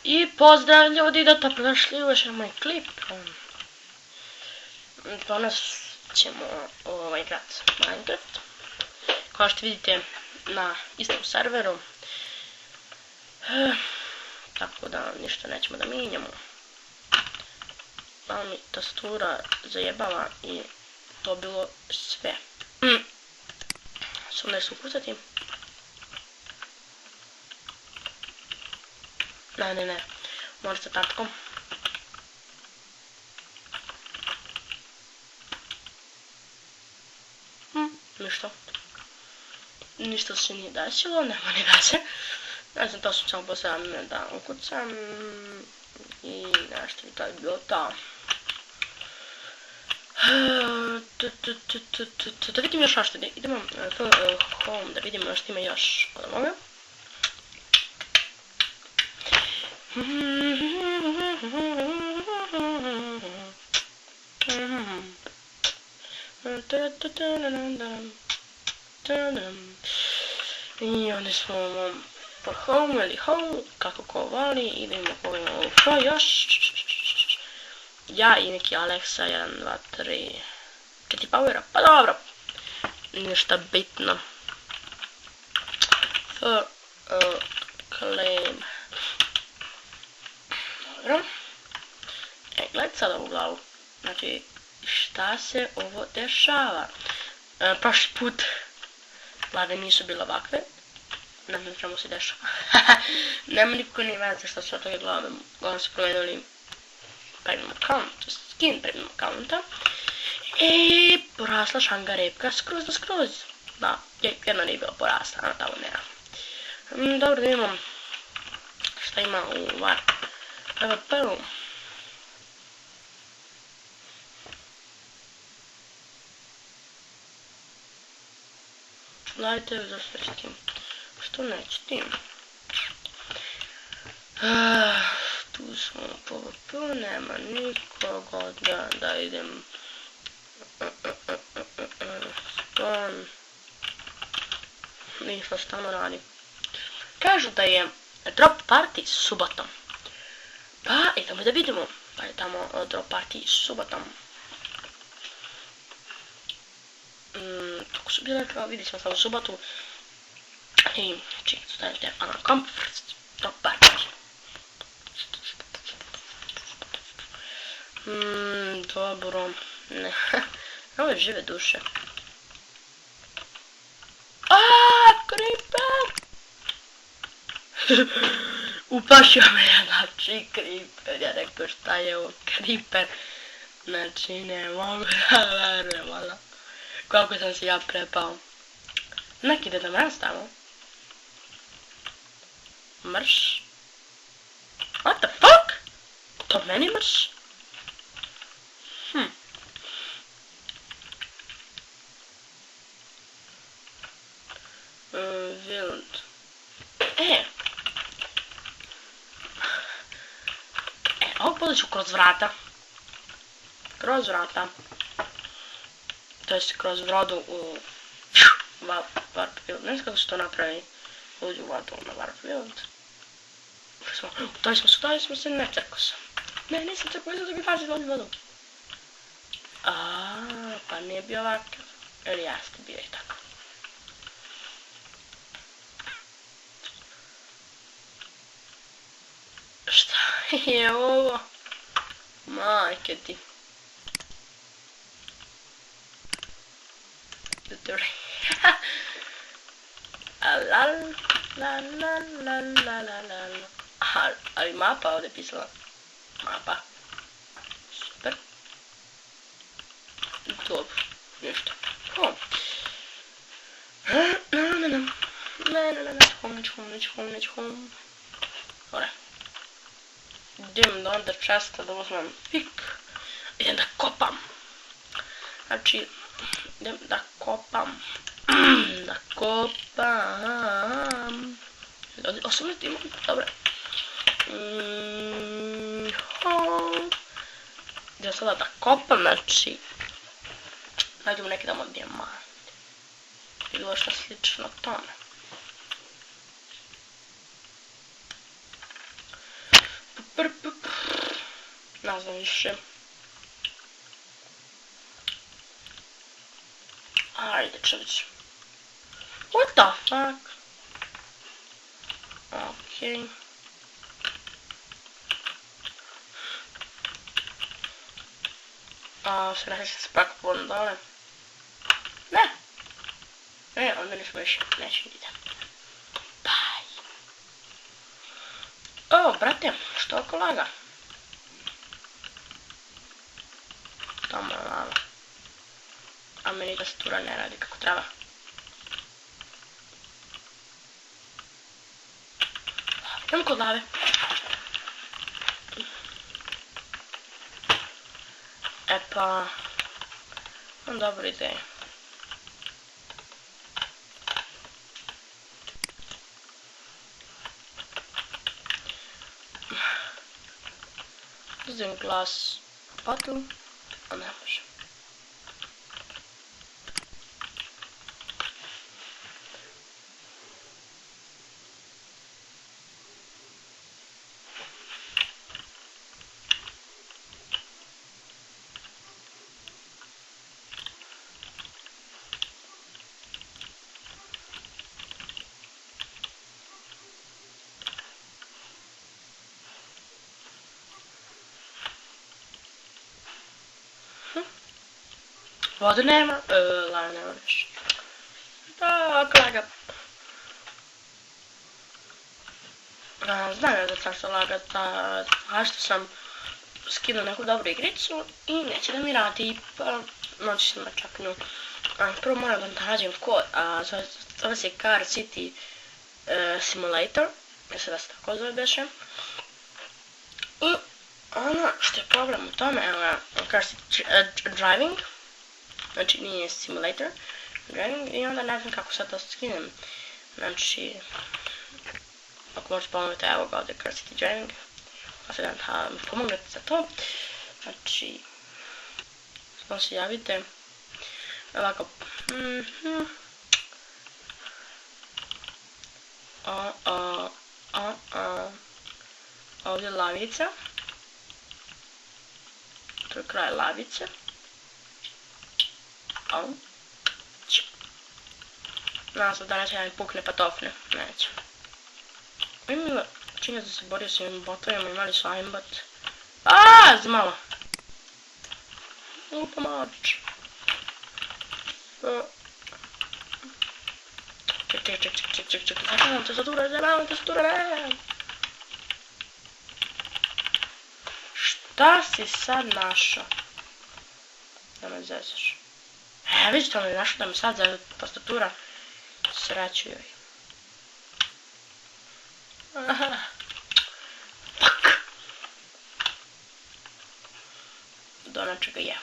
I pozdrav ljudi, da prošli u još moj klip. Danas ćemo igrati Minecraft. Kao što vidite na istom serveru. Tako da ništa nećemo da mijenjamo. Malo mi tastatura zajebava i to bilo sve. Samo da se ukucati. Ne, može sa tapkom. Ništa se nije desilo, nema ni veze. Ne znam, to sam samo postavljeno da ukucam. I nešto i to je bilo to. Da vidim još nešto, idemo home da vidimo što ima još od ovoga. I onda smo po home ili home, kako ko voli, idemo pogledamo što još. Ja i neki Alexa, 1, 2, 3, 4 powera, pa dobro, ništa bitno. For claim. Dobro. Gledaj sad ovu glavu. Znači, šta se ovo dešava? Prošli put glave nisu bile ovakve. Ne znam čemu se dešava. Nema niko ni veze što su od toga glave. Glave su promenili premium account, skin premium accounta. I porasla šanga repka skroz. Da, jedna nije bila porasla, a tamo nema. Dobro, da vidimo šta ima u PvP-u. Gledajte, zašto s tim? Što neće tim? Tu smo u PvP-u, nema nikoga, da idem. Spawn. Ništa stano radi. Kažu da je drop party subotom. Pa idemo da vidimo da je tamo drop party subotom. Tako su bile, vidjet ćemo sad u subotu. I čekaj, stavite Conference drop party. Dobro, ne, ovo je žive duše. Creeper! Upašio me znači creeper, ja rekao šta je ovo creeper. Znači ne mogu da verujem, ala. Kako sam si ja prepao. Neki Deda Mraz tamo. Mrš. What the fuck? To meni mrš? Wild. Ovo podaću kroz vrata. To jest kroz vodu u Warpfield. Ne znam kako se to napravi. Uđu u vodu na Warpfield. Udali smo se, ne crkao sam. Ne, nisam crkao, nisam crkao, fazi vodu. Pa nije bio ovakav. Ili jeste, bio je tako. Šta je ovo? Majke ti. Ali mapa ovdje pisala. Mapa. Super. Dobro. Ništa. Home. Ora. Idem do under chesta da uzmem pik. Idem da kopam. Znači, idem da kopam. Osobno imam, dobro. Idem sada da kopam, znači. Nađemo neki damo dijamant. Bilo što slično tome. Ne znam više. Ajde čovječ. What the fuck? Okej. Sada se spakujem dole. Ne! Ne, onda nismo više. Neće idem. Bye. O, brate, što oko laga? Tamo je lava. A meni tastatura ne radi kako treba. Idem kod lave. E pa... Imam dobru ideju. Uzem glas bottle, a ne može. Vode nema, lave nema više. Da, laga. Znam ja da zašto laga, zašto sam skinuo neku dobru igricu i neće da mi radi, pa moći sam da čak nju. Prvo moram da nađem kod, a zove se Car City Simulator, mislim da se tako zove beše. I ono što je problem u tome, evo Car City Driving, znači nije simulator, driving, i onda ne znam kako sad to skinem. Znači, ako možete pomognete, evo ga ovdje Car City Driving, pa se da mi pomognete za to. Znači, samo se javite, ovako, ovdje lavica, to je kraj lavice. Nadam se da neće mi pukne patofne, neće. Imila, čini da se borio s ovim botovima, imali su aimbot. Zmalo. Pomoć. Ček, zabavam tastatura, ne. Šta si sad našao? Da me zezaš. Vidite ono je našao da mi sad za tastatura. Sreću joj. Fuck. Do nečega je.